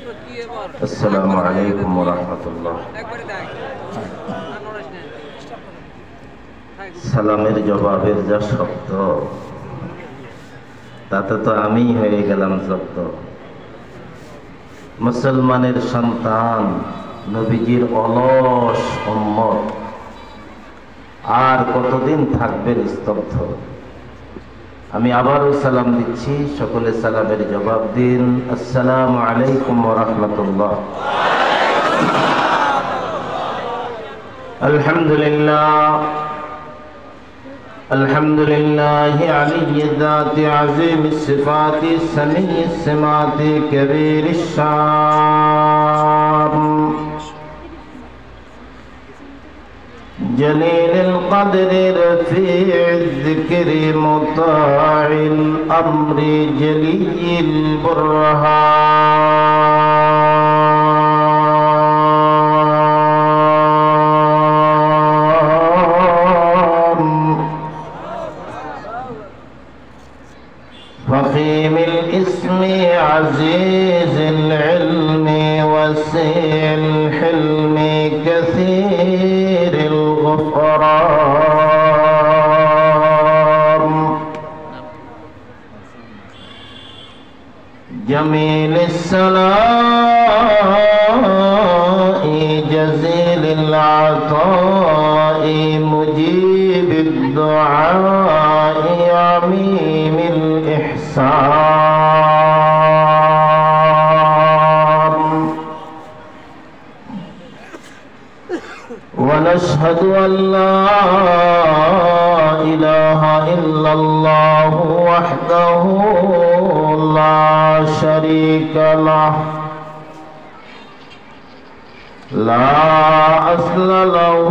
আসসালামু আলাইকুম ওয়া রাহমাতুল্লাহ। সালামের জবাবের যা শব্দ, তাতে তো আমি হয়ে গেলাম জব্দ। মুসলমানের সন্তান, নবীজির অলস উম্মত আর কতদিন থাকবেন স্তব্ধ? আমি আবারও সালাম দিচ্ছি, সকলে সালামের জবাব দিন। আসসালামু আলাইকুম ওয়া রাহমাতুল্লাহ। আলহামদুলিল্লাহ আলহামদুলিল্লাহি আলিয়্যিয যাতি আযীমিস সিফাতি সামিয়্যিস সিমাতি কাবীরিশ শান জলিলুল কদরি রফিউয যিকরি মুতাঈল আমরি জলিয়্যিল বুরহান ফখীমিল ইসমি আজিজিল ইলমি ওয়াসিল হিলমি কাসীরিল গফরান জমিলিস সালাই জজিলিল আতাই মুজিবিদ দুআই আমিমিল ইহসান ونشهد أن لا إله إلا الله وحده لا شريك له لا أصل له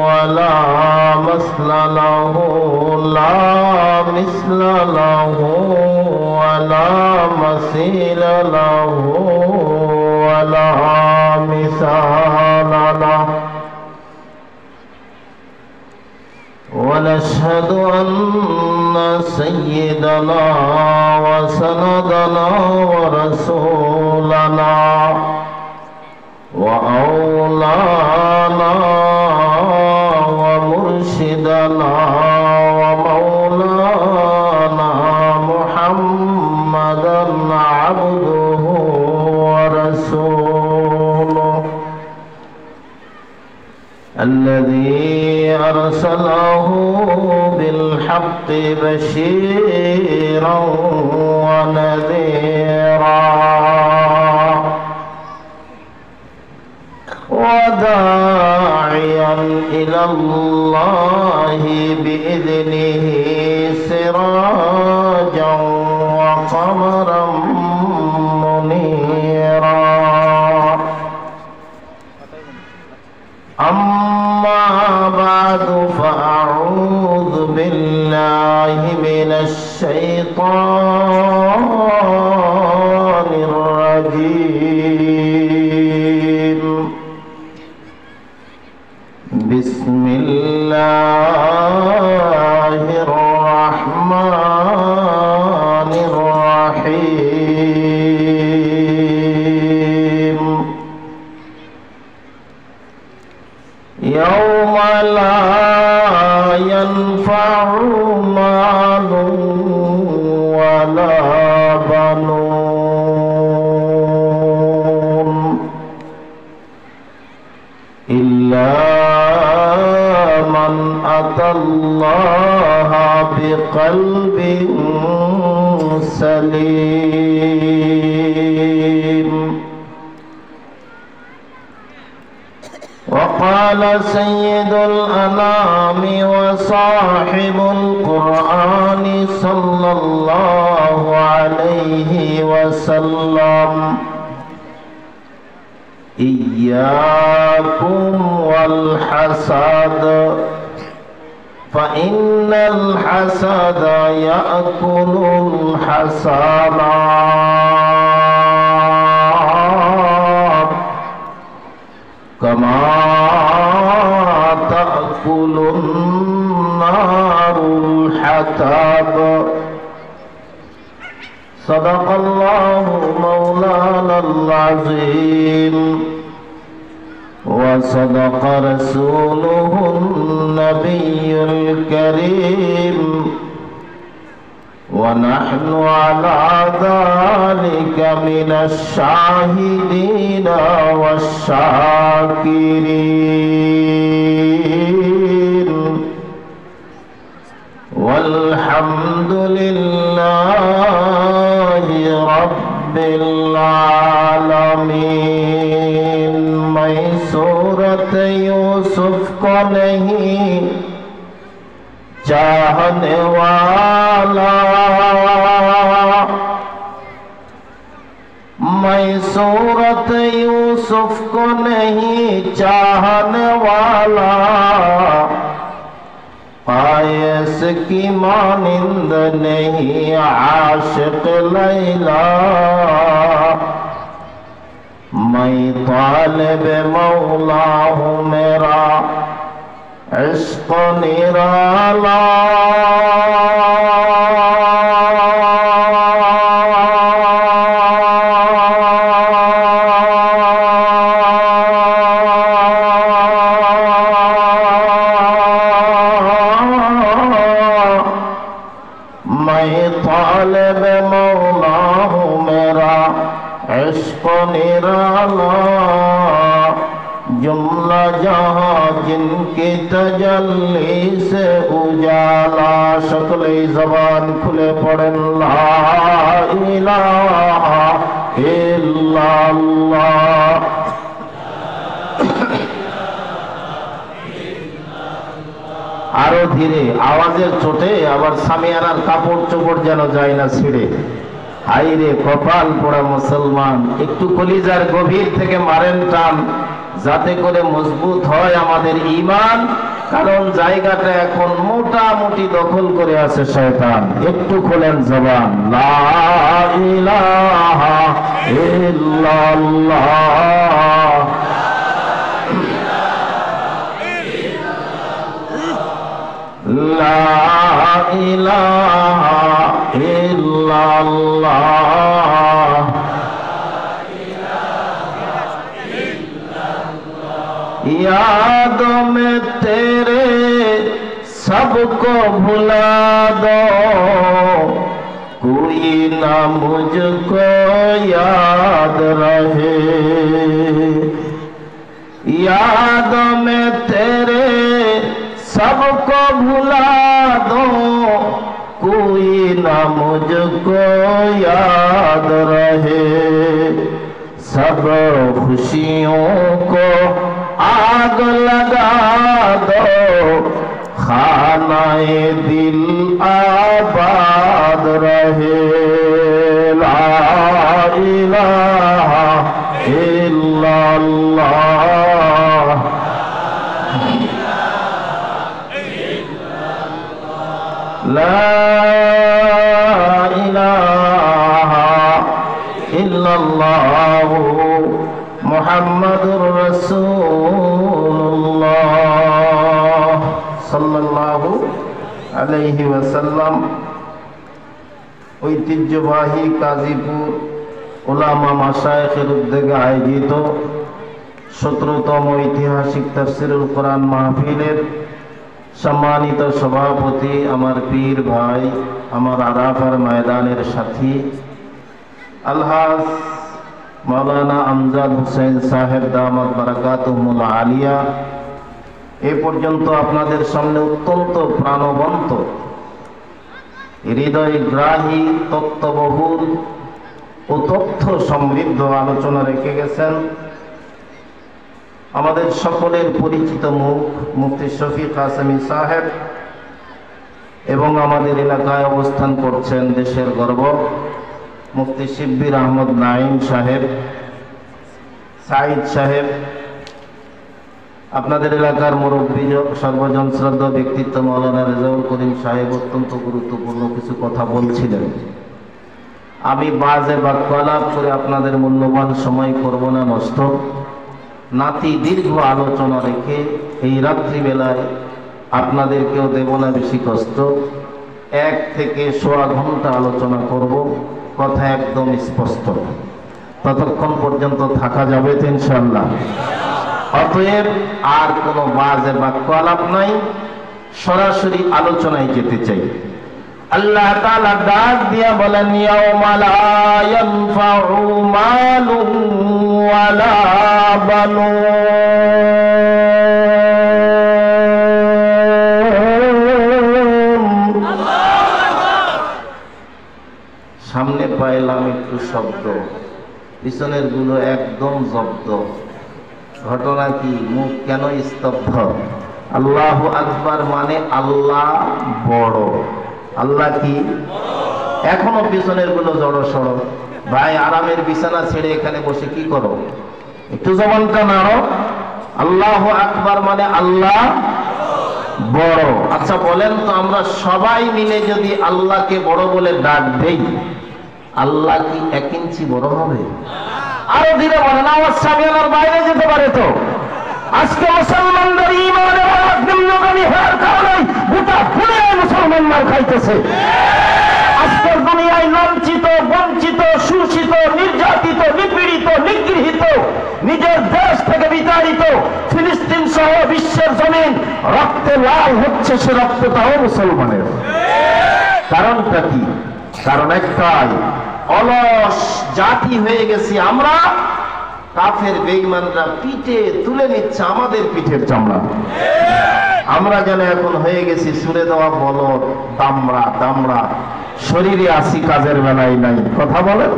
ولا مثل له لا مثل له ولا مثيل له ولا مثال له ونشهد أن سيدنا وسندنا ورسولنا وأولانا ومرشدنا ومولانا محمدا عبده ورسوله الذي أرسله بالحق بشيرا ونذيرا وداعيا إلى الله بإذنه سراجا وقمرا منيرا أما بعد فأعوذ بالله من الشيطان الرجيم بسم الله الرحمن الرحيم يوم لا ينفع مال ولا بنون إلا من أتى الله بقلب سليم وقال سيد الأنام وصاحب القرآن صلى الله عليه وسلم إياكم والحسد فإن الحسد يأكل الحسنات كما تأكل النار الحطب صدق الله مولانا العظيم وصدق رسوله النبي الكريم ونحن على ذلك من الشاهدين والشاكرين والحمد لله رب العالمين मैं सूरत यूसुफ को नहीं चाहने वाला मैं सूरत यूसुफ को नहीं चाहने वाला पायस की मानिंद नहीं आशिक लैला मैं तालिब मौला हूँ मेरा इश्क निराला मैं तालिब मौला हूँ मेरा इश्क निराला जुमला जहाँ जिनकी तजल्ली से उजाला शक्ल ज़बान खुले पढ़ें ला इलाहा इल्लल्लाह आरो धीरे आवाजेर चोटे आबार सामियानार कापड़ चोपड़ जेन जाय ना छिड़े हाय रे कपाल पोड़ा मुसलमान एकटू कलिजार गभीर थेके मारेन टान जाते करे मजबूत হয় আমাদের ঈমান কারণ জায়গাটা এখন মোটামুটি দখল করে আছে শয়তান একটু খোলেন জবান লা ইলাহা ইল্লাল্লাহ লা ইলাহা ইল্লাল্লাহ याद में तेरे सबको भुला दो कोई ना मुझको याद रहे याद में तेरे सबको भुला दो कोई ना मुझको याद रहे सब खुशियों को आग लगा दो खानाए दिल आबाद रहे ला इलाहा इल्लल्लाह ला इलाहा इल्लल्लाह मुहम्मदुर रसूलुल्लाह सल्लल्लाहु अलैहि वसल्लम ঐতিহ্যবাহী কাজীপুর উলামা মাশায়েখের উদ্যোগে আয়োজিত 17তম ঐতিহাসিক তাফসীরুল কোরআন মাহফিলের সম্মানিত সভাপতি আমার পীর ভাই আমার আরাফার ময়দানের সাথী আলহাজ मौलाना আমজাদ হোসেন সাহেব দামাত বারাকাতুহুল আলিয়া এ পর্যন্ত আপনাদের সামনে অত্যন্ত প্রাণবন্ত হৃদয়গ্রাহী তত্ত্ববহুল ও তথ্য সমৃদ্ধ আলোচনা রেখে গেছেন আমাদের সকলের পরিচিত মুখ মুফতি শফিক কাসেমি সাহেব এবং আমাদের এলাকায় অবস্থান করছেন দেশের গর্ব মুফতি শিব্বির আহমদ নাঈম সাহেব সাইদ সাহেব আপনাদের এলাকার মুরব্বী সর্বজন শ্রদ্ধা ব্যক্তিত্ব মাওলানা রেজাউল করিম সাহেব অত্যন্ত গুরুত্বপূর্ণ কিছু কথা বলছিলেন আমি বাজে বাক্যালাপ করে আপনাদের মূল্যবান সময় করব না নষ্ট নাতি দীর্ঘ আলোচনা রেখে এই রাত্রিবেলায় আপনাদেরকেও দেব না বেশি কষ্ট 1 থেকে 1.25 ঘন্টা আলোচনা করব কথা একদম স্পষ্ট ততক্ষণ পর্যন্ত থাকা যাবে তো ইনশাআল্লাহ। অতএব আর কোনো বাজে বাক্য আলাপ নাই, সরাসরি আলোচনায় যেতে চাই। আল্লাহ তাআলা ডাক দিয়া বলেন, ইয়াউমা লা ইয়ানফাউ মালুন ওয়ালা বানুন। সামনে পাইলাম একটু শব্দ, পিছনের গুলো একদম জব্দ। ঘটনা কি? মুখ কেন স্তব্ধ? আল্লাহু আকবার মানে আল্লাহ বড়। আল্লাহ কি? এখনো পিছনের গুলো জড়ো সড়ো। ভাই, আরামের বিছানা ছেড়ে এখানে বসে কি করো? একটু জবানটা নাড়ো। আল্লাহু আকবার মানে আল্লাহ বড়। আচ্ছা বলেন তো, আমরা সবাই মিলে যদি আল্লাহকে বড় বলে ডাক দেই, আল্লাহ কি 1 ইঞ্চি বড় হবে? আরো ধীরে বলেন, আওয়াজ সামিয়ানার বাইরে যেতে পারে তো। আজকে মুসলমানদের ঈমানের আওয়াজ নিম্নগামী হওয়ার কারণে গোটা দুনিয়ায় মুসলমান মার খাইতেছে। আজকের দুনিয়ায় লাঞ্ছিত, বঞ্চিত, শোষিত, নির্যাতিত, নিপীড়িত, নিগৃহীত, নিজের দেশ থেকে বিতাড়িত ফিলিস্তিন সহ বিশ্বের জমিন রক্তে লাল হচ্ছে। সে রক্তটাও মুসলমানের। কারণটা কি? কারণ একটাই, অলস জাতি হয়ে গেছি আমরা। কাফের বেঈমানরা পিঠে তুলে নিচ্ছে আমাদের পিঠের চামড়া। আমরা যেন এখন হয়ে গেছি সুরে দেওয়া বলদ, দামড়া দামড়া। শরীরে আসি, কাজের বেলায় নাই। কথা বলেন,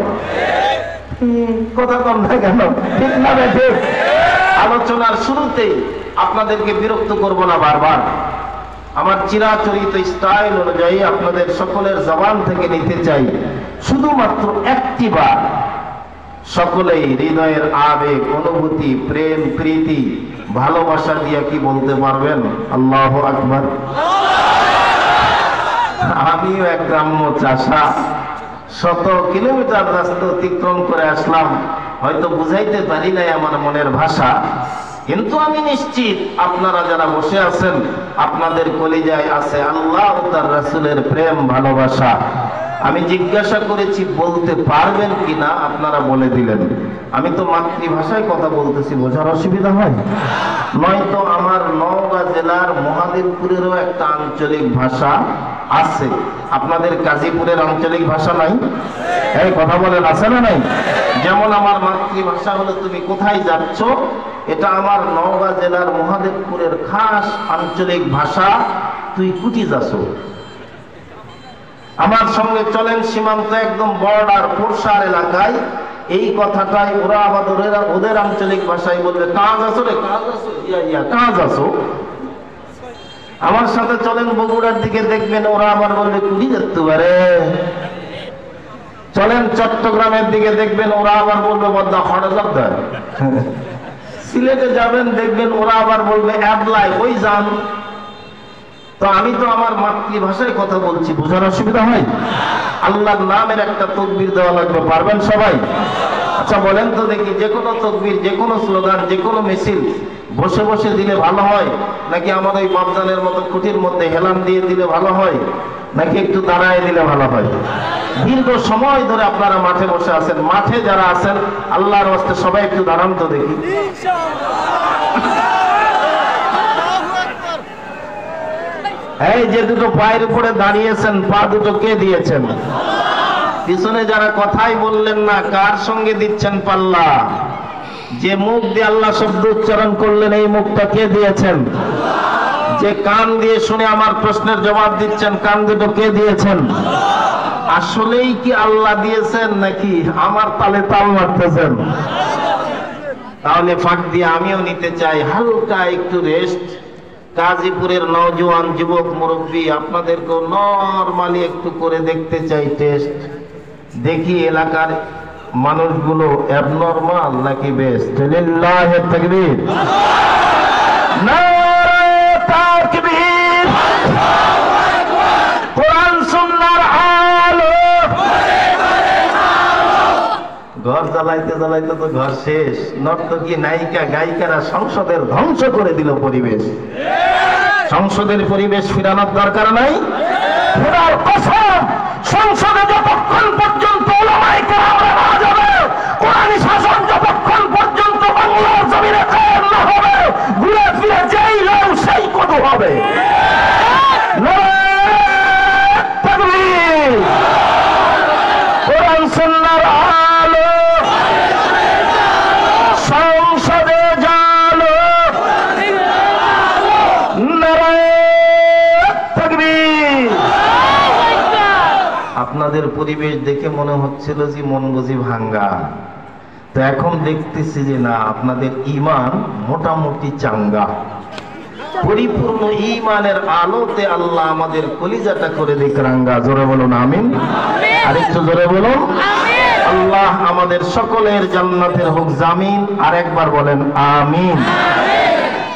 কথা কম না কেন? ঠিক না বেঠে? আলোচনার শুরুতেই আপনাদেরকে বিরক্ত করব না বারবার। আমার চিরাচরিত স্টাইল অনুযায়ী আপনাদের সকলের জবান থেকে নিতে চাই শুধুমাত্র একটি বার। সকলেই হৃদয়ের আবেগ, অনুভূতি, প্রেম, প্রীতি, ভালোবাসা দিয়ে কি বলতে পারবেন? আল্লাহু আকবার। আমিও এক গ্রাম্য চাষা, 100 কিলোমিটার রাস্তা অতিক্রম করে আসলাম। হয়তো বুঝাইতে পারি নাই আমার মনের ভাষা, কিন্তু আমি নিশ্চিত আপনারা যারা বসে আছেন, আপনাদের কলিজায় আছে আল্লাহ ও তার রাসূলের প্রেম, ভালোবাসা। আমি জিজ্ঞাসা করেছি বলতে পারবেন কিনা, আপনারা বলে দিলেন। আমি তো মাতৃভাষায় কথা বলতেছি, বোঝার অসুবিধা হয়? নয়তো আমার নওগাঁ জেলার মহাদেবপুরেরও একটা আঞ্চলিক ভাষা আছে। আপনাদের গাজীপুরের আঞ্চলিক ভাষা নাই? এই কথা বলেন, আছে না নাই? যেমন আমার মাতৃভাষা হলো তুমি কোথায় যাচ্ছ, এটা আমার নওগাঁ জেলার মহাদেবপুরের খাস আঞ্চলিক ভাষা, তুই কুটি যাচ্ছ। আমার সঙ্গে চলেন সীমান্ত একদম বর্ডার পোরশার এলাকায়, এই কথাটাই ওরা আবার ওদের আঞ্চলিক ভাষায় বলবে, কাজ আছো রে, কাজ আছো, ইয়া কাজ আছো। আমার সাথে চলেন বগুড়ার দিকে, দেখবেন ওরা আবার বলবে কুড়ি যেতে পারে। চলেন চট্টগ্রামের দিকে, দেখবেন ওরা আবার বলবে বদ্দা হঠাৎ দেয়। সিলেটে যাবেন, দেখবেন ওরা আবার বলবে অ্যাবলাই, ওই যান। তো আমি তো আমার মাতৃভাষায় কথা বলছি, বোঝার অসুবিধা হয়? আল্লাহর নামের একটা তাকবীর দেওয়া লাগবে, পারবেন সবাই? আচ্ছা বলেন তো দেখি, যে কোনো তাকবীর, যে কোনো স্লোগান, যে কোনো মিছিল বসে বসে দিলে ভালো হয়, নাকি আমার ওই বাবজানের মতো খুঁটির মধ্যে হেলান দিয়ে দিলে ভালো হয়, নাকি একটু দাঁড়ায় দিলে ভালো হয়? দীর্ঘ সময় ধরে আপনারা মাঠে বসে আছেন, মাঠে যারা আছেন আল্লাহর ওয়াস্তে সবাই একটু দাঁড়ান তো দেখি। এই যে দুটো পায়ের উপরে দাঁড়িয়েছেন, পা দুটো কে দিয়েছেন? পিছনে যারা কথাই বললেন না, কার সঙ্গে দিচ্ছেন পাল্লা? যে মুখ দিয়ে আল্লাহ শব্দ উচ্চারণ করলেন, এই মুখটা কে দিয়েছেন? যে কান দিয়ে শুনে আমার প্রশ্নের জবাব দিচ্ছেন, কান দুটো কে দিয়েছেন? আসলেই কি আল্লাহ দিয়েছেন, নাকি আমার তালে তাল মারতেছেন? তাহলে ফাঁক দিয়ে আমিও নিতে চাই হালকা একটু রেস্ট। গাজীপুরের নওজোয়ান যুবক মুরব্বী, আপনাদেরকেও নরমালি একটু করে দেখতে চাই টেস্ট। দেখি এলাকার মানুষগুলো অ্যাবনরমাল নাকি বেস্ট। লিল্লাহি তাকবীর, নারে তাকবীর, কোরআন সুন্নাহর আলো। ঘর জ্বালাইতে জ্বালাইতে তো ঘর শেষ। নর্তকী, নায়িকা, গায়িকারা সংসদের ধ্বংস করে দিল পরিবেশ। সংসদের পরিবেশ ফিরানোর দরকার নাই। খোদার কসম, সংসদে যতক্ষণ পর্যন্ত ওলামায়ে কেরামরা না যাবে, কোরআন আপনাদের পরিবেশ দেখে মনে হচ্ছিল যে মন বুঝি ভাঙ্গা, তো এখন দেখতেছি যে না, আপনাদের ঈমান মোটামুটি চাঙ্গা। পরিপূর্ণ ঈমানের আলোতে আল্লাহ আমাদের কলিজাটা করে দিক রাঙ্গা। জোরে বলুন আমিন। আরেকটু জোরে বলুন আল্লাহ আমাদের সকলের জান্নাতের হোক জামিন। আর একবার বলেন আমিন।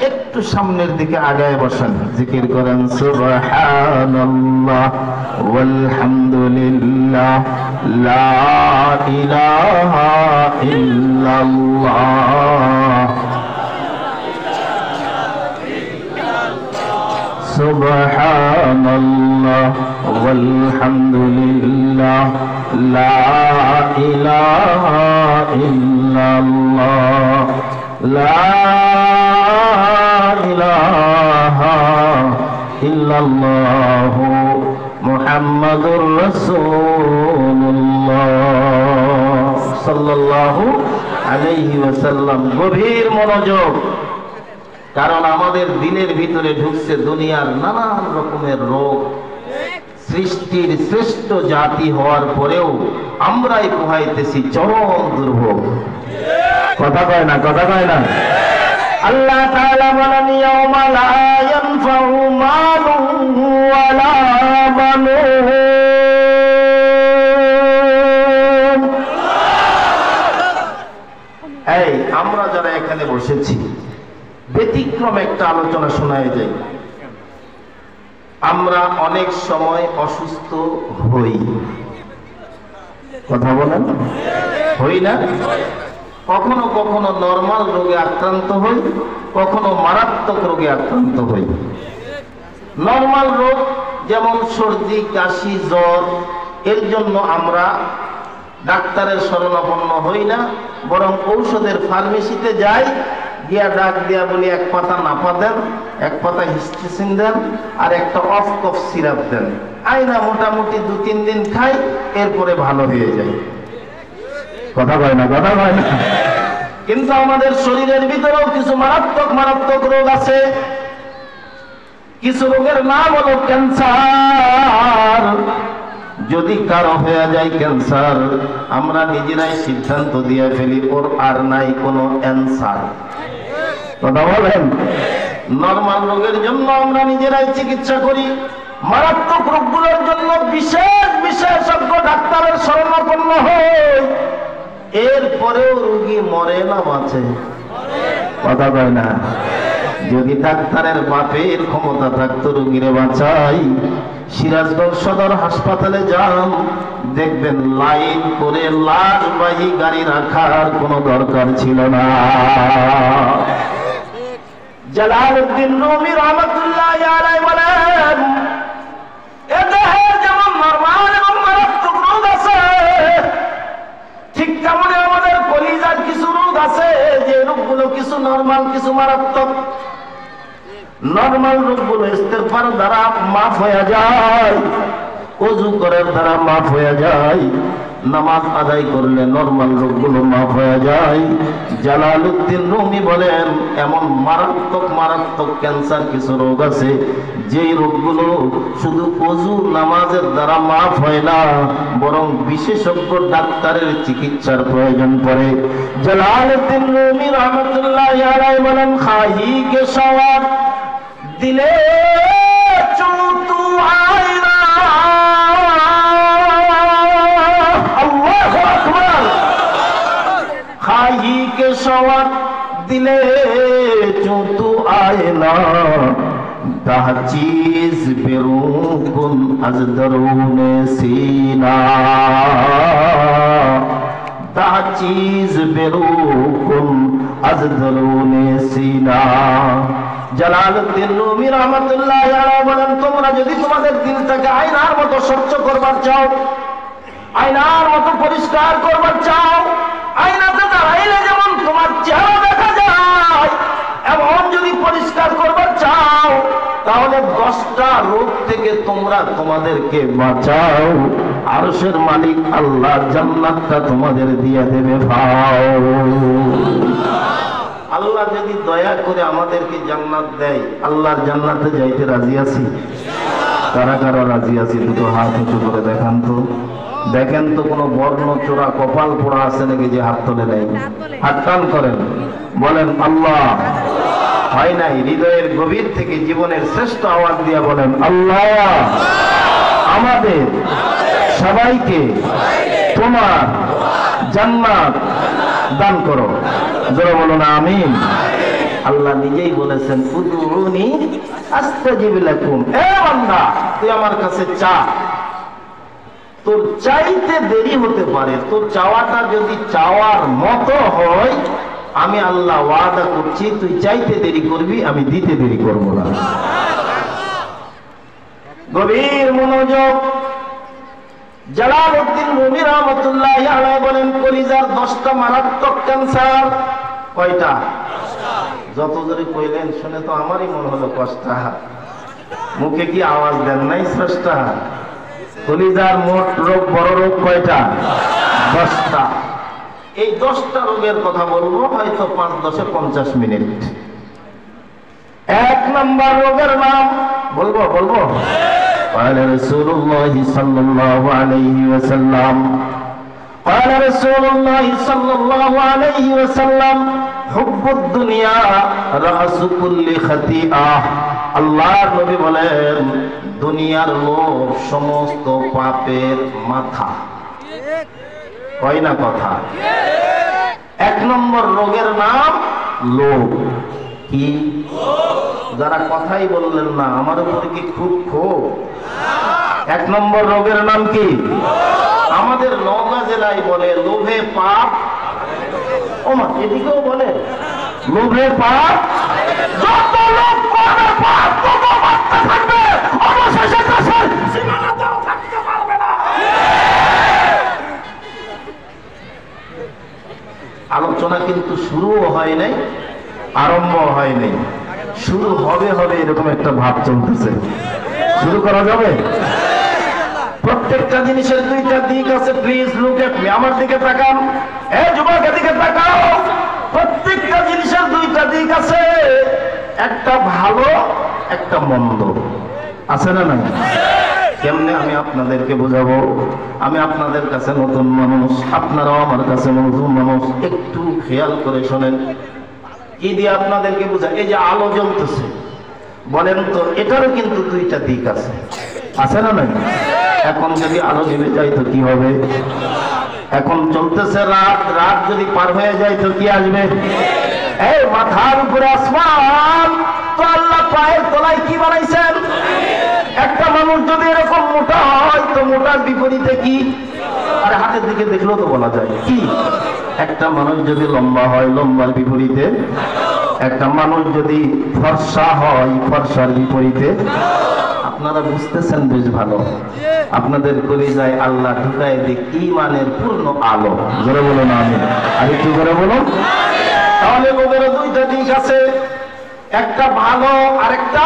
একটু সামনের দিকে আগায় বসেন, জিকির করেন সুবহানাল্লাহ ওয়ালহামদুলিল্লাহ লা ইলাহা ইল্লাল্লাহ সুবহানাল্লাহ ওয়ালহামদুলিল্লাহ লা ইলাহা ইল্লাল্লাহ লা ইলাহা ইল্লাল্লাহ মুহাম্মাদুর রাসূলুল্লাহ সাল্লাল্লাহু আলাইহি ওয়াসাল্লাম। গভীর মনোযোগ, কারণ আমাদের দিলের ভিতরে ঢুকছে দুনিয়ার নানান রকমের রোগ। সৃষ্টির শ্রেষ্ঠ জাতি হওয়ার পরেও আমরাই পোহাইতেছি চরম দুর্ভোগ। কথা কয় না, কথা কয় না। আল্লাহ তাআলা বলেন ইয়াউমা লা ইয়ানফাউ মালুন ওয়ালা বানুন। এই আমরা যারা এখানে বসেছি, ব্যতিক্রম একটা আলোচনা শোনায় যায়। আমরা অনেক সময় অসুস্থ হই, কথা বলেন হই না? কখনো কখনো নরমাল রোগে আক্রান্ত হই, কখনো মারাত্মক রোগে আক্রান্ত হই। নরমাল রোগ যেমন সর্দি, কাশি, জ্বর, এর জন্য আমরা ডাক্তারের শরণাপন্ন হই না, বরং ঔষধের ফার্মেসিতে যাই, গিয়া ডাক দিয়া বলি এক পাতা নাপা দেন, এক পাতা হিস্ট্রিসিন দেন, আর একটা অফ কফ সিরাপ দেন। আইনা মোটামুটি 2-3 দিন খাই, এরপরে ভালো হয়ে যায়। কথা কয় না, কথা কয় না। কিন্তু আমাদের শরীরের ভিতরেও কিছু মারাত্মক মারাত্মক রোগ আছে। কিছু রোগের নাম হলো ক্যান্সার। যদি কারো হয়ে যায় ক্যান্সার, আমরা নিজেরাই সিদ্ধান্ত দিয়ে ফেলি ওর আর নাই কোনো অ্যান্সার। কথা বলেন। নরমাল রোগের জন্য আমরা নিজেরাই চিকিৎসা করি, মারাত্মক রোগগুলোর জন্য বিশেষ বিশেষজ্ঞ ডাক্তারের শরণাপন্ন হই। এরপরেও রোগী মরে না বাঁচে? কথা কয় না। যদি ডাক্তারের বাপের ক্ষমতা থাকতো রোগীরে বাঁচাই, সিরাজগঞ্জ সদর হাসপাতালে যান, দেখবেন লাইন করে লাশবাহী গাড়ি রাখার কোনো দরকার ছিল না। জালালউদ্দিন রুমি রহমাতুল্লাহ আলাইহি বলেন, এ দেহে যেমন নরমাল এবং মারাত্মক রোগ আছে, ঠিক তেমনি আমাদের কলিজার কিছু রোগ আছে, যে রোগগুলো কিছু নরমাল, কিছু মারাত্মক। নরমাল রোগগুলো ইস্তেগফার দ্বারা মাফ হয়ে যায়, ওযু করার দ্বারা মাফ হয়ে যায়, নামাজ আদায় করলে নরমাল রোগগুলো মাফ হয়ে যায়। জালালউদ্দিন রুমি বলেন, এমন মারাত্মক মারাত্মক ক্যান্সার কিছু রোগ আছে, যেই রোগগুলো শুধু ওযু নামাজের দ্বারা মাফ হয় না, বরং বিশেষজ্ঞ ডাক্তারের চিকিৎসার প্রয়োজন পড়ে। জালালউদ্দিন রুমি রহমাতুল্লাহি আলাইহি বলেন, খাহি কে সওয়ার দিলে চুতু আয়না। আল্লাহু আকবার। খাহি কে সওয়ার দিলে চুতু আয়না, দাহ চीज बेरुकुन अज दरूने सीना, दाह चीज बेरुकुन अज दरूने सीना। জালালউদ্দিন রুমি রহমাতুল্লাহি আলাইহি বলেন, তোমরা যদি তোমাদের দিলটাকে আয়নার মতো স্বচ্ছ করবার চাও, আয়নার মতো পরিষ্কার করবার চাও, আয়নাতে দাঁড়াইলে যেমন তোমার চেহারা দেখা যায়, এমন যদি পরিষ্কার করবার চাও, তাহলে 10টা রোগ থেকে তোমরা তোমাদেরকে বাঁচাও। আরশের মালিক আল্লাহ জান্নাতটা তোমাদের দিয়ে দেবে ভাও। আল্লাহ যদি দয়া করে আমাদেরকে জান্নাত দেয়, আল্লাহর জান্নাতে যাইতে রাজি আছি? কারা কারা রাজি আছি? দুটো হাত উঁচু করে দেখান তো। দেখেন তো কোনো বর্ণ চোরা কপাল পোড়া আছে নাকি যে হাত তোলে নেই? হাত টান করেন, বলেন আল্লাহ। হয় নাই? হৃদয়ের গভীর থেকে জীবনের শ্রেষ্ঠ আওয়াজ দিয়া বলেন আল্লাহ, আমাদের সবাইকে তোমার জান্নাত দান করো। জোরে বলুন আমিন। আল্লাহ নিজেই বলেছেন উদউনি আস্তাজিব লাকুম। এ বান্দা, তুই আমার কাছে চা। তোর চাইতে দেরি হতে পারে, তোর চাওয়াটা যদি চাওয়ার মতো হয়, আমি আল্লাহ ওয়াদা করছি তুই চাইতে দেরি করবি, আমি দিতে দেরি করব না। গভীর মনোযোগ। জালালউদ্দিন রুমি রাহমাতুল্লাহি আলাইহি বলেন কলিজার 10টা মারাত্মক ক্যান্সার। কয়টা? যত জোরে কইলেন শুনে তো আমারই মনে হলো কষ্টা। মুখে কি আওয়াজ দেন নাই স্রষ্টা? কলিজার মোট রোগ, বড় রোগ কয়টা? 10টা। এই 10টা রোগের কথা বলবো হয়তো 5-10 50 মিনিট। 1 নম্বর রোগের নাম বলবো। قال رسول الله صلى الله عليه وسلم قال رسول الله صلى الله عليه وسلم حب الدنيا رأس كل خطيئة। আল্লাহর নবী বলেন দুনিয়ার লোভ সমস্ত পাপের মাথা। কয় না কথা? 1 নম্বর রোগের নাম লোভ। কি? যারা কথাই বললেন না, আমার উপরে কি খুব ক্ষোভ? 1 নম্বর রোগের নাম কি? আমাদের নওগাঁ জেলায় বলে লোভে পাপ। ওমা, এদিকেও বলে লোভে পাপ। যত লোভ করবে পাপ তত বাড়তে থাকবে, অবশেষে কাছের সীমানাতেও থাকতে পারবে না। আলোচনা কিন্তু শুরুও হয় নাই, আরম্ভ হয় নাই। শুরু হবে এরকম একটা ভাব চলতেছে। শুরু করা যাবে? প্রত্যেকটা জিনিসের 2টা দিক আছে। Please look at me. আমার দিকে তাকান। এই যুবক, এদিকে তাকাও। প্রত্যেকটা জিনিসের 2টা দিক আছে, একটা ভালো একটা মন্দ। আছে না নাই? কেমনে আমি আপনাদেরকে বোঝাবো? আমি আপনাদের কাছে নতুন মানুষ, আপনারাও আমার কাছে নতুন মানুষ। একটু খেয়াল করে শোনেন কি দিয়ে আপনাদেরকে বোঝা। এই যে আলো জ্বলতেছে, বলেন তো এটারও কিন্তু 2টা দিক আছে। আছে না নাই? এখন যদি আলো জ্বলে যায় তো কি হবে? এখন চলতেছে রাত, রাত যদি পার হয়ে যায় তো কি আসবে? এই মাথার উপরে আসমান, তো আল্লাহ পায়ের তলায় কি বানাইছেন? একটা মানুষ যদি এরকম মোটা হয় তো মোটার বিপরীতে কি? আর হাতের দিকে দেখলেও তো বলা যায় কি? একটা মানুষ যদি লম্বা হয়, লম্বার বিপরীতে। একটা মানুষ যদি ফর্সা হয়, ফর্সার বিপরীতে। আপনারা বুঝতেছেন বেশ ভালো। আপনাদের কলিজায় আল্লাহ ঢুকায় দিক ঈমানের পূর্ণ আলো। জোরে বলুন আমিন। আর একটু করে বলুন। তাহলে লোভেরও 2টা দিক আছে, একটা ভালো আর একটা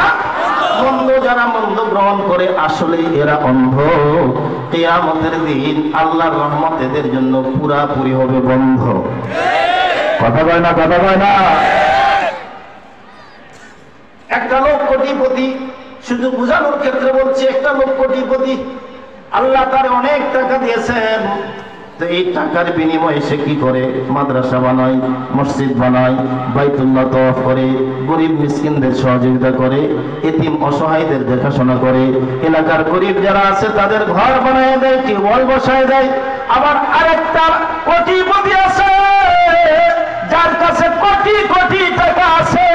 মন্দ। যারা মন্দ গ্রহণ করে আসলে এরা অন্ধ। কিয়ামতের দিন আল্লাহর রহমত এদের জন্য পুরাপুরি হবে বন্ধ। কথা কয় না? কথা কয় না? একটা লোক কোটিপতি, শুধু বোঝানোর ক্ষেত্রে বলছি, একটা লোক কোটিপতি, আল্লাহ তার অনেক টাকা দিয়েছেন। তো এই টাকার বিনিময়ে সে কি করে? মাদ্রাসা বানায়, মসজিদ বানায়, বাইতুল্লাহ তওয়াফ করে, গরিব মিসকিনদের সহযোগিতা করে, এতিম অসহায়দের দেখাশোনা করে, এলাকার গরিব যারা আছে তাদের ঘর বানিয়ে দেয়, টিউবওয়েল বসায় দেয়। আবার আরেকটা কোটিপতি আছে যার কাছে কোটি কোটি টাকা আছে,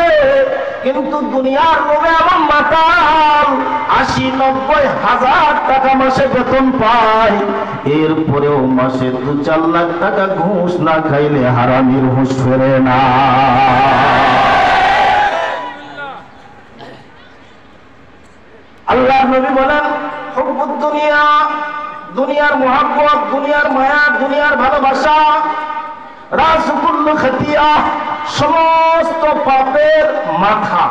কিন্তু দুনিয়ার লোভে আমার মাতাল 80-90 হাজার টাকা মাসে বেতন পায়। এরপরেও মাসে 2-4 লাখ টাকা ঘুষ না খাইলে হারামির হুঁশ ফেরে না। আল্লাহর নবী বলেন হুব্বুদ দুনিয়া, দুনিয়ার মুহাব্বত, দুনিয়ার মায়া, দুনিয়ার ভালোবাসা রাসু কুল্লু খাতিয়া, সমস্ত পাপের মাথা।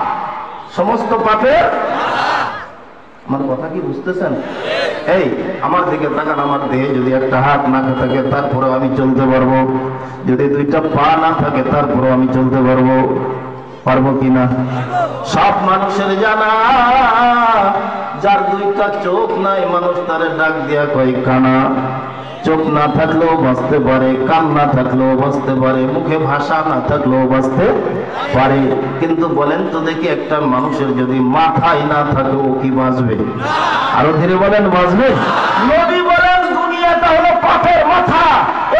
সমস্ত পাপের। আমার কথা কি বুঝতেছেন? এই আমার দিকে তাকান। আমার দেহে যদি একটা হাত না থাকে তারপরেও আমি চলতে পারবো, যদি 2টা পা না থাকে তারপরেও আমি চলতে পারবো। পারবো কিনা? সব মানুষের জানা, যার 2টা চোখ নাই মানুষ তারে ডাক দিয়া কয় কানা। চোখ না থাকলেও বাঁচতে পারে, কান না থাকলেও বাঁচতে পারে, মুখে ভাষা না থাকলেও বাঁচতে পারে। কিন্তু বলেন তো দেখি, একটা মানুষের যদি মাথায় না থাকে ও কি বাঁচবে? আরো ধীরে বলেন, বাঁচবে? নবী বলেন দুনিয়াটা হলো পাপের মাথা।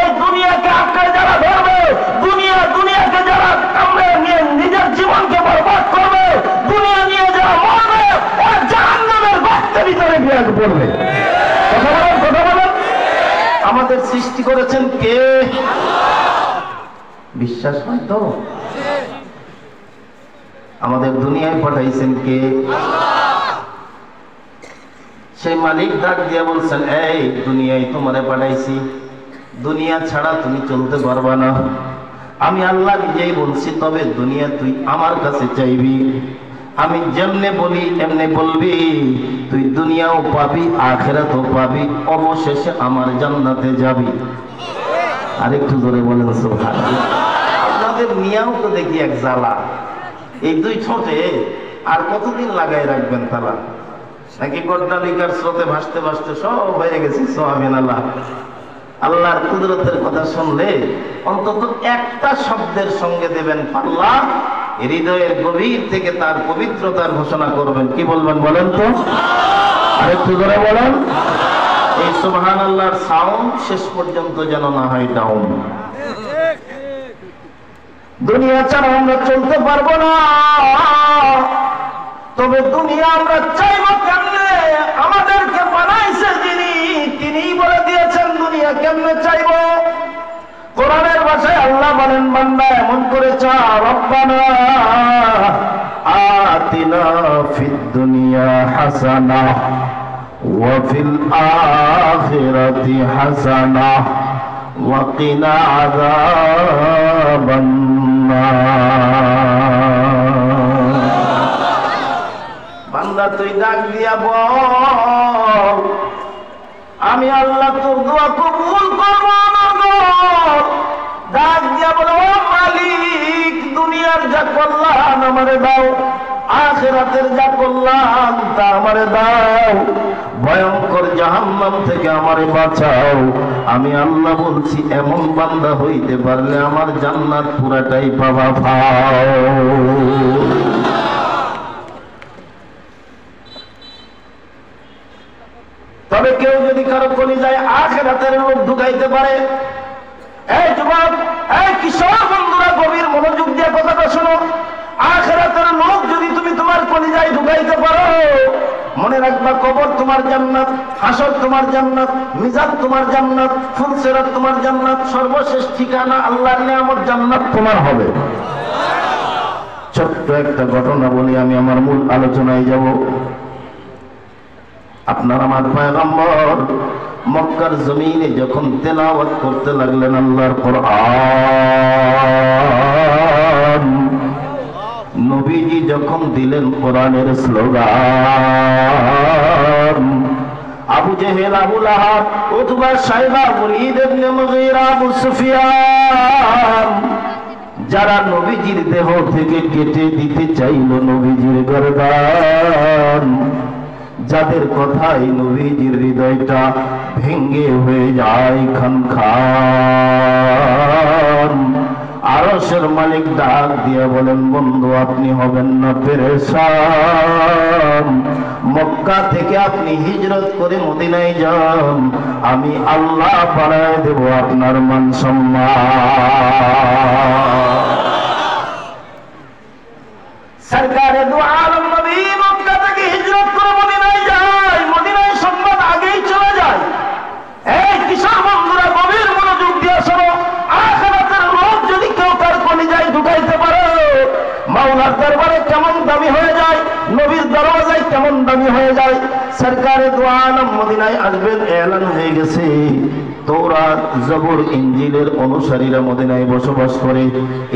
এই দুনিয়াকে আঁকড়ে যারা ধরবে, দুনিয়াকে যারা কামড়ে নিয়ে নিজের জীবনকে বরবাদ করবে, দুনিয়া নিয়ে যারা মরবে, ওরা জাহান্নামের গর্তের ভিতরে বিরাজ করবে। কথা বলেন, কথা বলেন। আমাদের সৃষ্টি করেছেন কে? বিশ্বাস হয় তো? আমাদের দুনিয়ায় পাঠাইছেন কে? সেই মালিক ডাক দিয়ে বলছেন, এই দুনিয়ায় তোমারে পাঠাইছি, দুনিয়া ছাড়া তুমি চলতে পারবা না। আমি আল্লাহ নিজেই বলছি, তবে দুনিয়া তুই আমার কাছে চাইবি, আমি যেমনে বলি এমনে বলবি, তুই দুনিয়াও পাবি আখিরাতও পাবি, অবশেষে আমার জান্নাতে যাবি। আরেকটু জোরে বলেন সুবহানাল্লাহ। আপনাদের নিয়াও তো দেখি এক জ্বালা, এই দুই ঠোঁটে আর কতদিন লাগাই রাখবেন তালা? নাকি গড্ডালিকার স্রোতে ভাসতে ভাসতে সব হয়ে গেছে সুবহানাল্লাহ। আল্লাহর কুদরতের কথা শুনলে অন্তত একটা শব্দের সঙ্গে দেবেন পাল্লা, হৃদয়ের গভীর থেকে তার পবিত্রতার ঘোষণা করবেন। কি বলবেন বলেন তো? আরেকটু করে বলেন। এই সুবহানাল্লাহর সাউন্ড শেষ পর্যন্ত যেন না হয় ডাউন। দুনিয়া ছাড়া আমরা চলতে পারবো না, তবে দুনিয়া আমরা চাইবো কেমনে? আমাদেরকে বানাইছে যিনি, তিনিই বলে দিয়েছেন দুনিয়া কেমনে চাইবো। কোরআনের ভাষায় আল্লাহ বলেন, বান্দা এমন করে চা, রব্বানা আতিনা ফিদ দুনিয়া হাসানা ওয়া ফিল আখিরাতি হাসানা ওয়া কিনা আযাবান নার। বান্দা তুই ডাক দিয়া বল, আমি আল্লাহ তোর দোয়া কবুল করব না গো। ডাক দিয়া বলো, ও মালিক, দুনিয়ার যা কল্যাণ আমারে দাও, আখিরাতের যা কল্যাণ তা আমারে দাও, ভয়ঙ্কর জাহান্নাম থেকে আমারে বাঁচাও। আমি আল্লাহ বলছি, এমন বান্দা হইতে পারলে আমার জান্নাত পুরাটাই পাওয়া পাও। তবে কেউ যদি কারো কলিজায় আখিরাতের লোক ঢুকাইতে পারে, এই যুবক, এই কিশোর বন্ধুরা, গভীর মনোযোগ দিয়ে কথাটা শোনো। আখিরাতের লোক যদি তুমি তোমার কলিজায় ঢুকাইতে পারো, মনে রাখবা কবর তোমার জান্নাত, হাসর তোমার জান্নাত, মিজান তোমার জান্নাত, ফুলসিরাত তোমার জান্নাত, সর্বশেষ ঠিকানা আল্লাহর নিয়ামত জান্নাত তোমার হবে। ছোট্ট একটা ঘটনা বলি, আমি আমার মূল আলোচনায় যাব। আপনার আমার পয়গম্বর মক্কার জমিনে যখন তেলাওয়াত করতে লাগলেন আল্লাহর কোরআন, নবীজি যখন দিলেন কোরআনের স্লোগান, আবু জেহেল, আবু লাহাব, উতবা, শাইবা, ওয়ালিদ ইবনে মুগীরা, আবু সুফিয়ান, যারা নবীজির দেহ থেকে কেটে দিতে চাইল নবীজির গর্দান, যাদের কথাই নবীজির হৃদয়টা ভেঙ্গে হয়ে যায় খান খান, আরশের মালিক ডাক দিয়ে বলেন, বন্ধু আপনি হবেন না পেরেশান, মক্কা থেকে আপনি হিজরত করে মদিনায় যান, আমি আল্লাহ বাড়ায় দেব আপনার মান সম্মান। সরকারে দু আলম নবী মক্কা থেকে হিজরত করে মদিনায় যায়, মদিনায় সংবাদ আগেই চলে যায়। এই কিশোর বন্ধুরা, গভীর মনোযোগ দিয়ে শোনো। আখিরাতের লোক যদি কেউ তার কলিজায় ঢুকাইতে পারে, মাওলার দরবারে কেমন দামি হয়ে যায়, নবীর দরওয়াজায় কেমন দামি হয়ে যায়। সরকারে দু আলম মদিনায় আসবেন, এলান হয়ে গেছে। তৌরাত, জবুর, ইনজিলের অনুসারীরা মদিনায় বসবাস করে,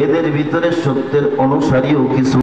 এদের ভিতরে সত্যের অনুসারীও কিছু